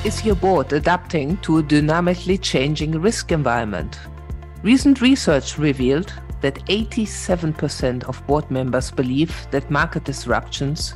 is your board adapting to a dynamically changing risk environment? Recent research revealed that 87% of board members believe that market disruptions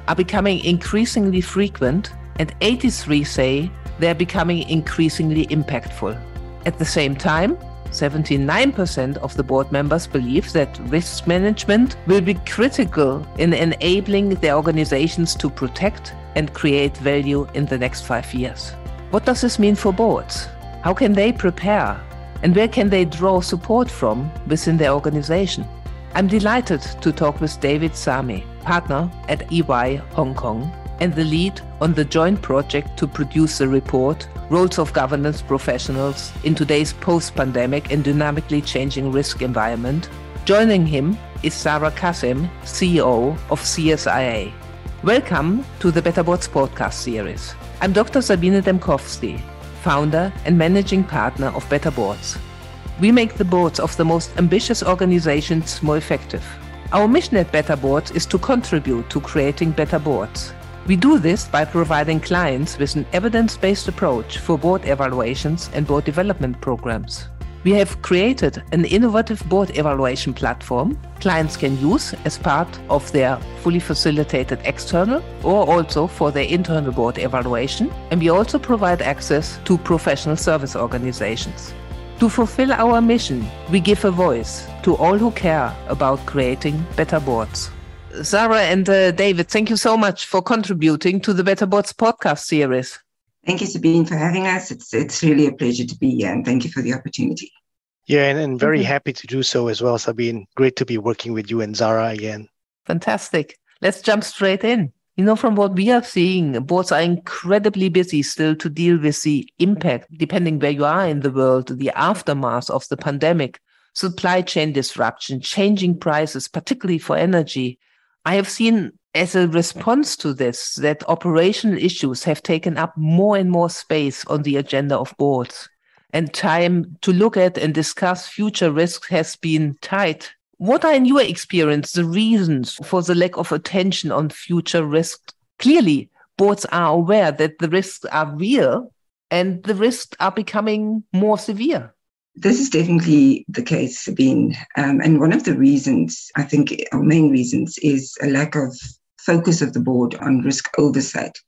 are becoming increasingly frequent, and 83% say they are becoming increasingly impactful. At the same time, 79% of the board members believe that risk management will be critical in enabling their organizations to protect and create value in the next 5 years. What does this mean for boards? How can they prepare? And where can they draw support from within their organization? I'm delighted to talk with David Samy, partner at EY Hong Kong, and the lead on the joint project to produce the report, Roles of Governance Professionals in Today's Post-Pandemic and Dynamically Changing Risk Environment. Joining him is Zahra Cassim, CEO of CSIA. Welcome to the Better Boards podcast series. I'm Dr. Sabine Dembkowski, founder and managing partner of Better Boards. We make the boards of the most ambitious organizations more effective. Our mission at Better Boards is to contribute to creating better boards. We do this by providing clients with an evidence-based approach for board evaluations and board development programs. We have created an innovative board evaluation platform clients can use as part of their fully facilitated external or also for their internal board evaluation, and we also provide access to professional service organizations. To fulfill our mission, we give a voice to all who care about creating better boards. Zahra and David, thank you so much for contributing to the Better Boards podcast series. Thank you, Sabine, for having us. It's really a pleasure to be here, and thank you for the opportunity. Yeah, and very happy to do so as well, Sabine. Great to be working with you and Zahra again. Fantastic. Let's jump straight in. From what we are seeing, boards are incredibly busy still to deal with the impact, depending where you are in the world, the aftermath of the pandemic, supply chain disruption, changing prices, particularly for energy. I have seen as a response to this that operational issues have taken up more and more space on the agenda of boards, and time to look at and discuss future risks has been tight. What are, in your experience, the reasons for the lack of attention on future risks? Clearly, boards are aware that the risks are real and the risks are becoming more severe. This is definitely the case, Sabine. And one of the reasons, I think, our main reasons, is a lack of focus of the board on risk oversight.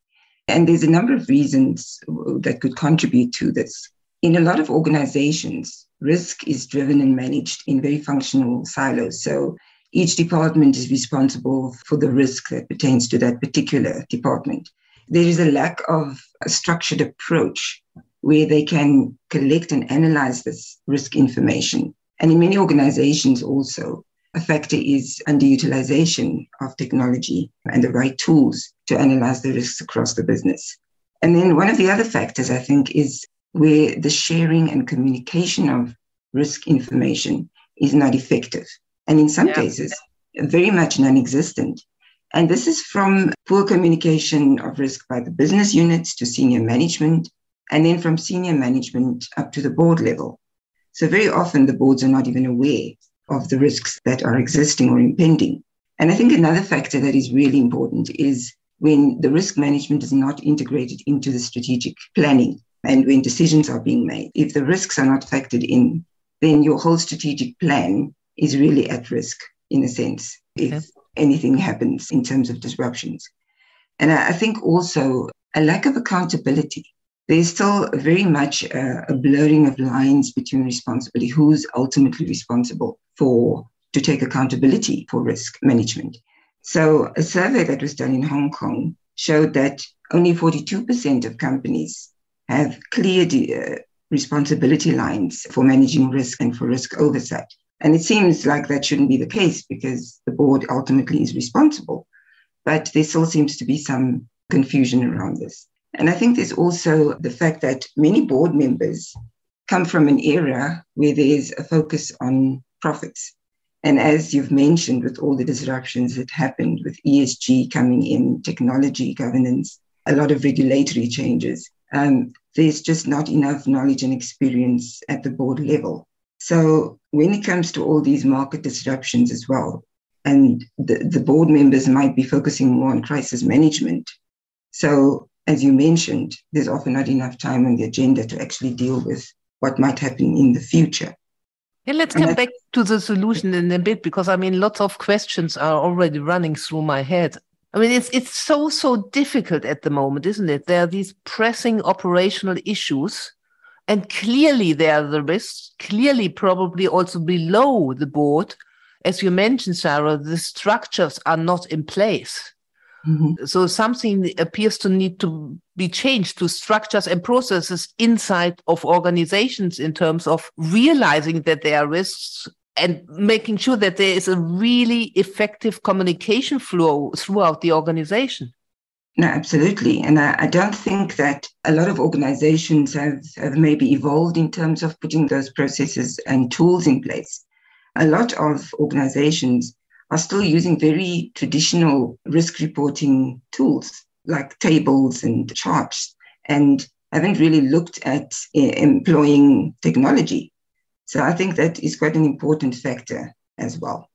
And there's a number of reasons that could contribute to this. In a lot of organizations, risk is driven and managed in very functional silos. So each department is responsible for the risk that pertains to that particular department. There is a lack of a structured approach where they can collect and analyze this risk information. And in many organizations also, a factor is underutilization of technology and the right tools to analyze the risks across the business. And then one of the other factors, I think, is where the sharing and communication of risk information is not effective. And in some cases, very much non-existent. And this is from poor communication of risk by the business units to senior management, and then from senior management up to the board level. So very often the boards are not even aware of the risks that are existing or impending. And I think another factor that is really important is when the risk management is not integrated into the strategic planning and when decisions are being made. If the risks are not factored in, then your whole strategic plan is really at risk, in a sense, if anything happens in terms of disruptions. And I think also a lack of accountability. There's still very much a blurring of lines between responsibility, who's ultimately responsible to take accountability for risk management. So a survey that was done in Hong Kong showed that only 42% of companies have clear responsibility lines for managing risk and for risk oversight. And it seems like that shouldn't be the case because the board ultimately is responsible. But there still seems to be some confusion around this. And I think there's also the fact that many board members come from an era where there's a focus on profits. And as you've mentioned, with all the disruptions that happened with ESG coming in, technology, governance, a lot of regulatory changes, there's just not enough knowledge and experience at the board level. So when it comes to all these market disruptions as well, and the board members might be focusing more on crisis management. So as you mentioned, there's often not enough time on the agenda to actually deal with what might happen in the future. Yeah, let's come back to the solution in a bit, because lots of questions are already running through my head. It's so difficult at the moment, isn't it? There are these pressing operational issues, and clearly there are the risks, clearly probably also below the board. As you mentioned, Zahra, the structures are not in place. Mm-hmm. So something appears to need to be changed to structures and processes inside of organizations in terms of realizing that there are risks and making sure that there is a really effective communication flow throughout the organization. No, absolutely. And I don't think that a lot of organizations have maybe evolved in terms of putting those processes and tools in place. A lot of organizations are still using very traditional risk reporting tools like tables and charts, and haven't really looked at employing technology. So I think that is quite an important factor as well.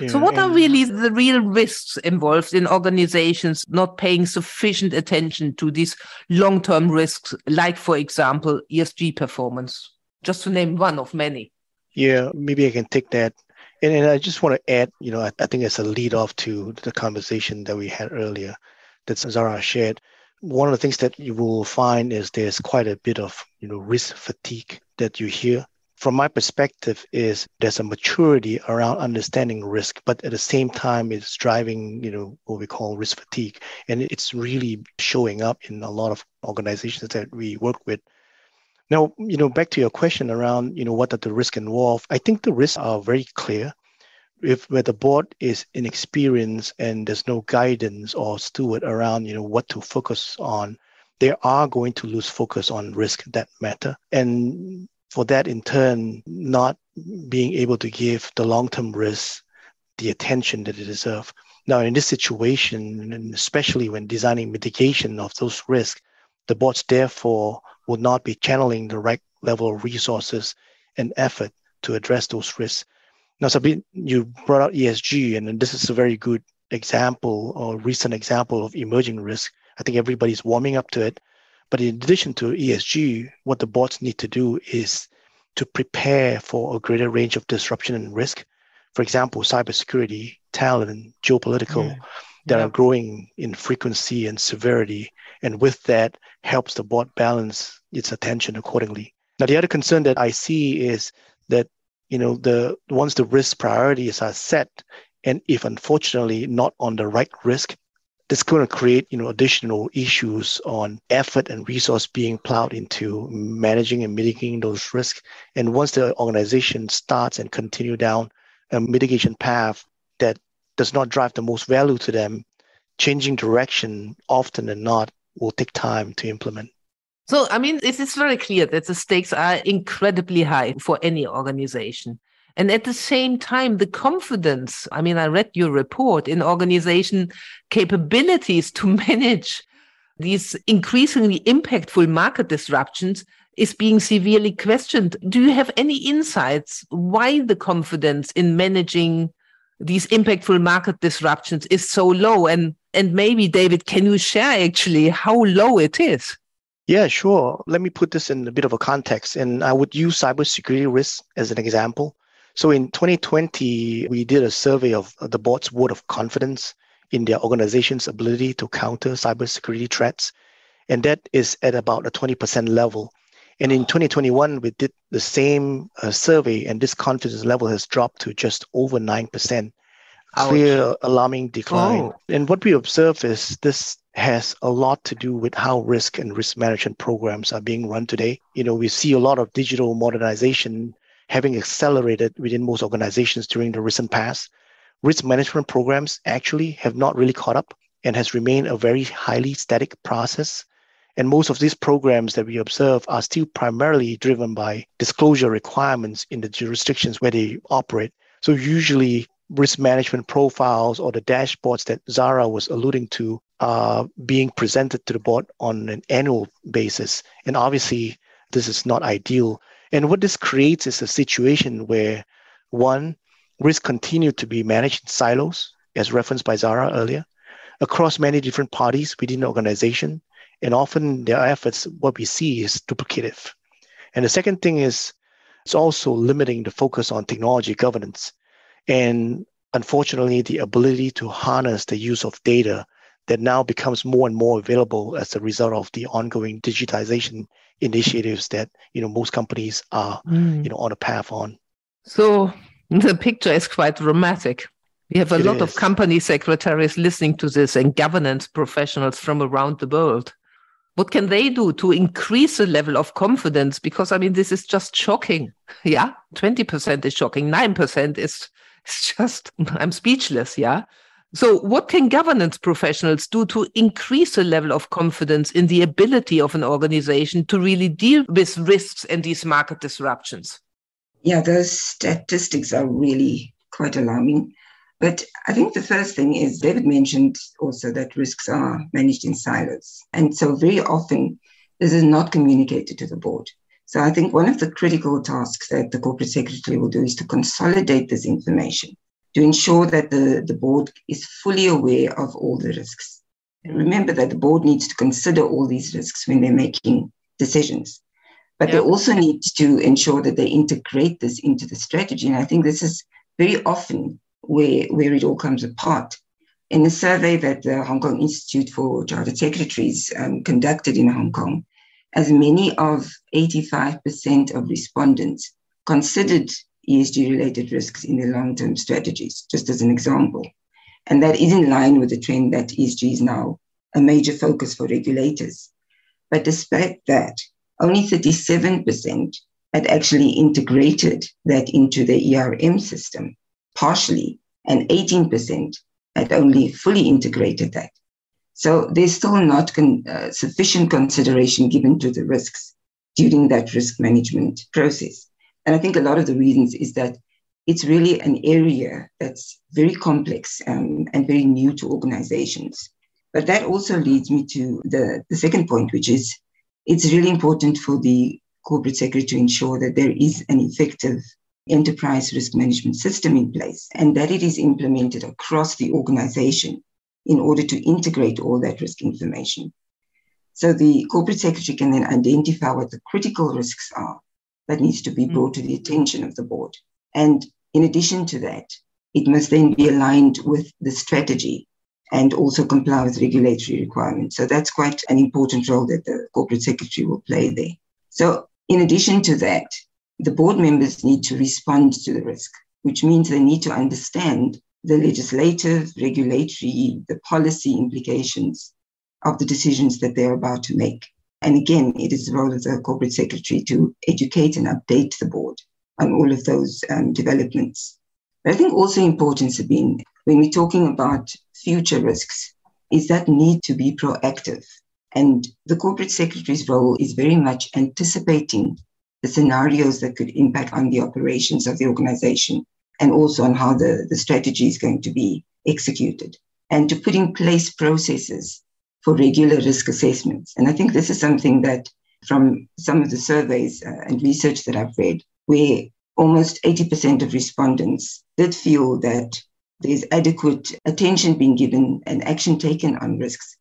Yeah, so what are really the real risks involved in organizations not paying sufficient attention to these long-term risks, like, for example, ESG performance, just to name one of many? Yeah, maybe I can take that. And I just want to add, I think it's a lead off to the conversation that we had earlier that Zahra shared. One of the things that you will find is there's quite a bit of, risk fatigue that you hear. From my perspective, is there's a maturity around understanding risk, but at the same time, it's driving, what we call risk fatigue. And it's really showing up in a lot of organizations that we work with. Now, back to your question around, what are the risks involved? I think the risks are very clear. Where the board is inexperienced and there's no guidance or steward around, what to focus on, they are going to lose focus on risk that matter. And for that, in turn, not being able to give the long-term risks the attention that it deserves. Now, in this situation, and especially when designing mitigation of those risks, the boards therefore will not be channeling the right level of resources and effort to address those risks. Now, Sabine, you brought out ESG, and this is a very good example or recent example of emerging risk. I think everybody's warming up to it. But in addition to ESG, what the boards need to do is to prepare for a greater range of disruption and risk. For example, cybersecurity, talent, geopolitical, that are growing in frequency and severity. And with that, helps the board balance its attention accordingly. Now, the other concern that I see is that, once the risk priorities are set, and if unfortunately not on the right risk, it's going to create, additional issues on effort and resource being plowed into managing and mitigating those risks. And once the organization starts and continue down a mitigation path that does not drive the most value to them, changing direction often than not will take time to implement. So, it is very clear that the stakes are incredibly high for any organization. And at the same time, the confidence, I read your report, in organization capabilities to manage these increasingly impactful market disruptions is being severely questioned. Do you have any insights why the confidence in managing these impactful market disruptions is so low? And maybe, David, can you share actually how low it is? Yeah, sure. Let me put this in a bit of a context. And I would use cybersecurity risks as an example. So in 2020, we did a survey of the board's vote of confidence in their organization's ability to counter cybersecurity threats. And that is at about a 20% level. And in 2021, we did the same survey, and this confidence level has dropped to just over 9%. Clear, alarming decline. And what we observe is this has a lot to do with how risk and risk management programs are being run today. We see a lot of digital modernization having accelerated within most organizations during the recent past. Risk management programs actually have not really caught up and has remained a very highly static process. And most of these programs that we observe are still primarily driven by disclosure requirements in the jurisdictions where they operate. So usually risk management profiles or the dashboards that Zahra was alluding to are being presented to the board on an annual basis. And obviously, this is not ideal. And what this creates is a situation where, one, risk continue to be managed in silos, as referenced by Zahra earlier, across many different parties within the organization. And often their efforts, what we see is duplicative. And the second thing is it's also limiting the focus on technology governance. And unfortunately, the ability to harness the use of data that now becomes more and more available as a result of the ongoing digitization initiatives that most companies are on a path on. So the picture is quite dramatic. We have a lot of company secretaries listening to this and governance professionals from around the world. What can they do to increase the level of confidence? Because, this is just shocking. Yeah, 20% is shocking. 9% is just, I'm speechless, yeah? So what can governance professionals do to increase the level of confidence in the ability of an organization to really deal with risks and these market disruptions? Yeah, those statistics are really quite alarming. But I think the first thing is David mentioned also that risks are managed in silos. And so very often this is not communicated to the board. So I think one of the critical tasks that the corporate secretary will do is to consolidate this information to ensure that the board is fully aware of all the risks. And remember that the board needs to consider all these risks when they're making decisions. But they also need to ensure that they integrate this into the strategy. And I think this is very often where it all comes apart. In a survey that the Hong Kong Institute for Chartered Secretaries conducted in Hong Kong, as many of 85% of respondents considered ESG-related risks in their long-term strategies, just as an example. And that is in line with the trend that ESG is now a major focus for regulators. But despite that, only 37% had actually integrated that into the ERM system, partially, and 18% had only fully integrated that. So there's still not sufficient consideration given to the risks during that risk management process. And I think a lot of the reasons is that it's really an area that's very complex and very new to organizations. But that also leads me to the second point, which is it's really important for the corporate secretary to ensure that there is an effective enterprise risk management system in place and that it is implemented across the organization in order to integrate all that risk information. So the corporate secretary can then identify what the critical risks are that needs to be brought to the attention of the board. And in addition to that, it must then be aligned with the strategy and also comply with regulatory requirements. So that's quite an important role that the corporate secretary will play there. So in addition to that, the board members need to respond to the risk, which means they need to understand the legislative, regulatory, the policy implications of the decisions that they're about to make. And again, it is the role of the corporate secretary to educate and update the board on all of those developments. But I think also important, Sabine, when we're talking about future risks, is that need to be proactive. And the corporate secretary's role is very much anticipating the scenarios that could impact on the operations of the organization and also on how the strategy is going to be executed, and to put in place processes for regular risk assessments. And I think this is something that from some of the surveys and research that I've read, where almost 80% of respondents did feel that there's adequate attention being given and action taken on risks.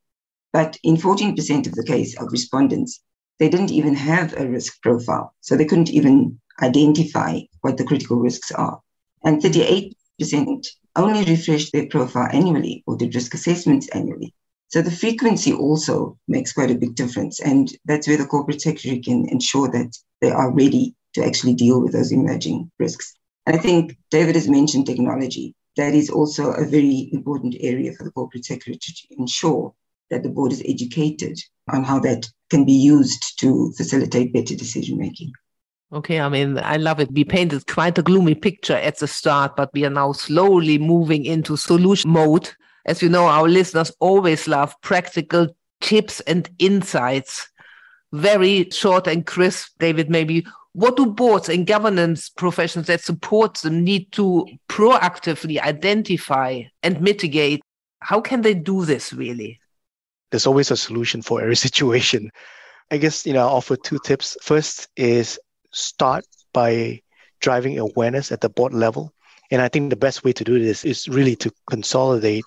But in 14% of the case of respondents, they didn't even have a risk profile. So they couldn't even identify what the critical risks are. And 38% only refreshed their profile annually or did risk assessments annually. So the frequency also makes quite a big difference. And that's where the corporate secretary can ensure that they are ready to actually deal with those emerging risks. And I think David has mentioned technology. That is also a very important area for the corporate secretary to ensure that the board is educated on how that can be used to facilitate better decision making. Okay, I love it. We painted quite a gloomy picture at the start, but we are now slowly moving into solution mode. As you know, our listeners always love practical tips and insights. Very short and crisp, David, maybe. What do boards and governance professionals that support them need to proactively identify and mitigate? How can they do this really? There's always a solution for every situation. I guess, I'll offer two tips. First is start by driving awareness at the board level. And I think the best way to do this is really to consolidate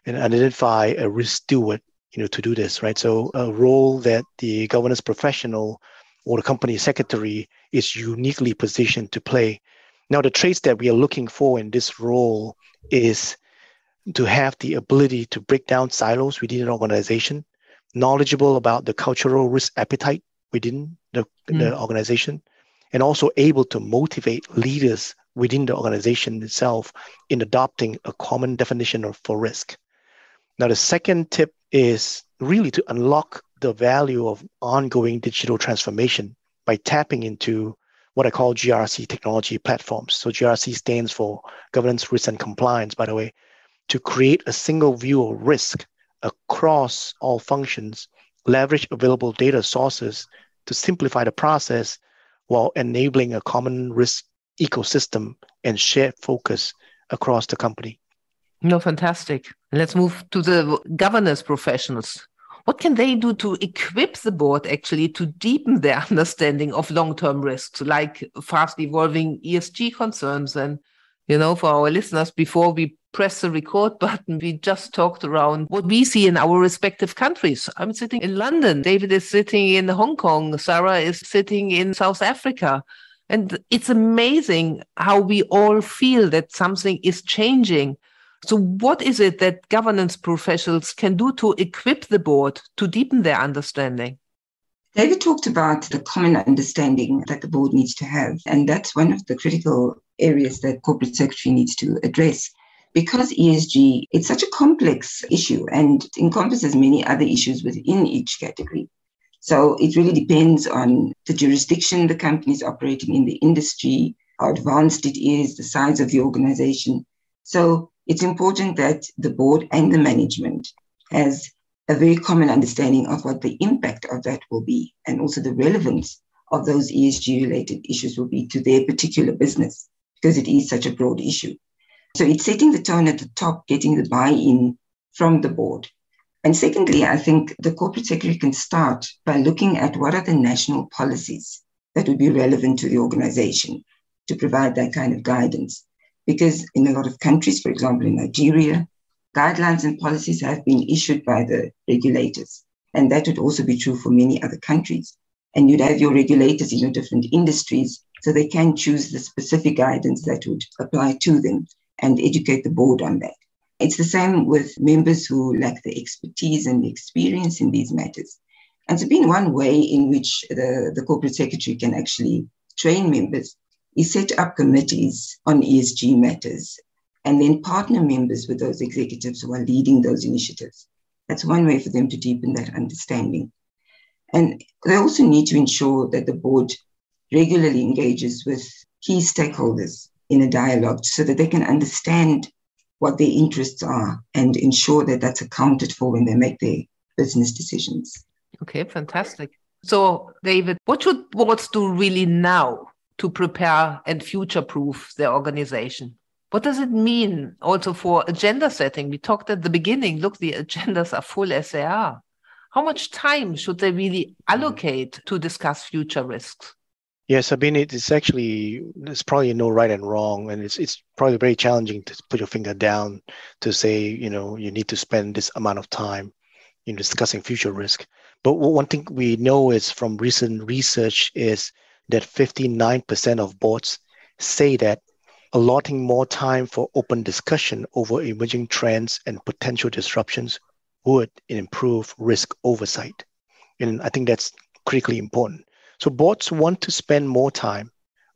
and identify a risk steward, to do this, right? So a role that the governance professional or the company secretary is uniquely positioned to play. Now, the traits that we are looking for in this role is to have the ability to break down silos within an organization, knowledgeable about the cultural risk appetite within the organization, and also able to motivate leaders within the organization itself in adopting a common definition for risk. Now, the second tip is really to unlock the value of ongoing digital transformation by tapping into what I call GRC technology platforms. So GRC stands for Governance, Risk, and Compliance, by the way, to create a single view of risk across all functions, leverage available data sources to simplify the process while enabling a common risk ecosystem and shared focus across the company. No, fantastic. Let's move to the governance professionals. What can they do to equip the board actually to deepen their understanding of long-term risks, like fast evolving ESG concerns? And, for our listeners, before we press the record button, we just talked around what we see in our respective countries. I'm sitting in London. David is sitting in Hong Kong. Zahra is sitting in South Africa. And it's amazing how we all feel that something is changing. So what is it that governance professionals can do to equip the board to deepen their understanding? David talked about the common understanding that the board needs to have, and that's one of the critical areas that corporate secretary needs to address. Because ESG, it's such a complex issue and encompasses many other issues within each category. So it really depends on the jurisdiction the company is operating in, the industry, how advanced it is, the size of the organization. So it's important that the board and the management has a very common understanding of what the impact of that will be, and also the relevance of those ESG-related issues will be to their particular business, because it is such a broad issue. So it's setting the tone at the top, getting the buy-in from the board. And secondly, I think the corporate secretary can start by looking at what are the national policies that would be relevant to the organization to provide that kind of guidance. Because in a lot of countries, for example, in Nigeria, guidelines and policies have been issued by the regulators. And that would also be true for many other countries. And you'd have your regulators in your different industries, so they can choose the specific guidance that would apply to them and educate the board on that. It's the same with members who lack the expertise and the experience in these matters. And so being one way in which the corporate secretary can actually train members is set up committees on ESG matters and then partner members with those executives who are leading those initiatives. That's one way for them to deepen that understanding. And they also need to ensure that the board regularly engages with key stakeholders in a dialogue so that they can understand what their interests are and ensure that that's accounted for when they make their business decisions. Okay, fantastic. So, David, what should boards do really now to prepare and future-proof their organization? What does it mean also for agenda setting? We talked at the beginning, look, the agendas are full as they are. How much time should they really allocate to discuss future risks? Yes, Sabine, there's probably no right and wrong, and it's probably very challenging to put your finger down to say, you need to spend this amount of time in discussing future risk. But one thing we know is from recent research is that 59% of boards say that allotting more time for open discussion over emerging trends and potential disruptions would improve risk oversight. And I think that's critically important. So boards want to spend more time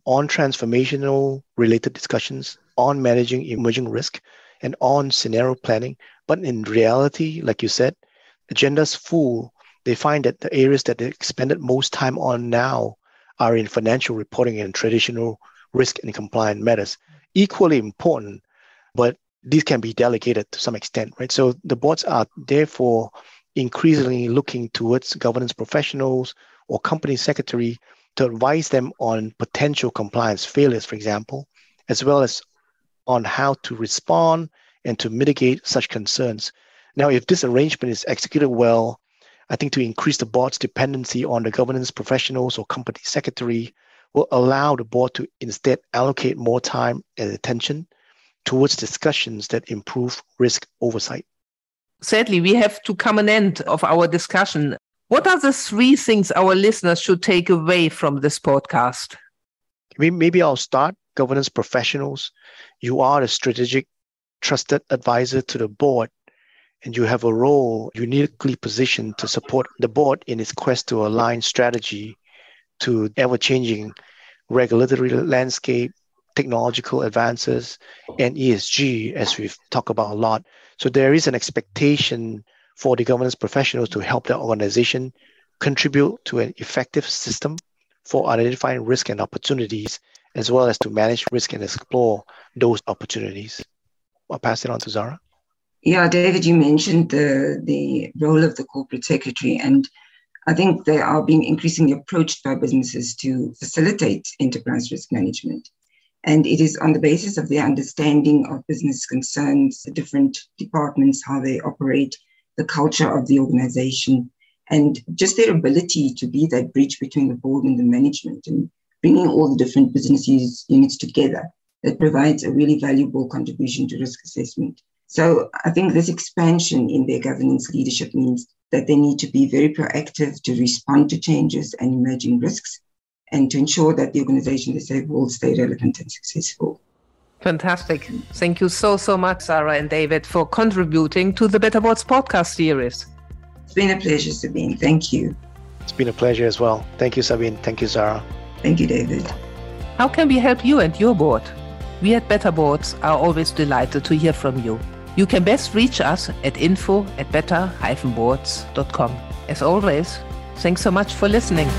on transformational related discussions, on managing emerging risk, and on scenario planning. But in reality, like you said, agenda's full. They find that the areas that they expended most time on now are in financial reporting and traditional risk and compliance matters. Equally important, but these can be delegated to some extent, right? So the boards are therefore increasingly looking towards governance professionals or company secretary to advise them on potential compliance failures, for example, as well as on how to respond and to mitigate such concerns. Now, if this arrangement is executed well, I think to increase the board's dependency on the governance professionals or company secretary will allow the board to instead allocate more time and attention towards discussions that improve risk oversight. Sadly, we have to come an end of our discussion. What are the 3 things our listeners should take away from this podcast? Maybe I'll start. Governance professionals, you are a strategic, trusted advisor to the board, and you have a role uniquely positioned to support the board in its quest to align strategy to ever-changing regulatory landscape, technological advances, and ESG, as we've talked about a lot. So there is an expectation for the governance professionals to help the organization contribute to an effective system for identifying risk and opportunities, as well as to manage risk and explore those opportunities. I'll pass it on to Zahra. Yeah, David, you mentioned the role of the corporate secretary, and I think they are being increasingly approached by businesses to facilitate enterprise risk management. And it is on the basis of their understanding of business concerns, the different departments, how they operate, the culture of the organization, and just their ability to be that bridge between the board and the management, and bringing all the different business units together that provides a really valuable contribution to risk assessment. So I think this expansion in their governance leadership means that they need to be very proactive to respond to changes and emerging risks, and to ensure that the organization they serve will stay relevant and successful. Fantastic. Thank you so much, Zahra and David, for contributing to the Better Boards podcast series. It's been a pleasure, Sabine. Thank you. It's been a pleasure as well. Thank you, Sabine. Thank you, Zahra. Thank you, David. How can we help you and your board? We at Better Boards are always delighted to hear from you. You can best reach us at info@better-boards.com. As always, thanks so much for listening.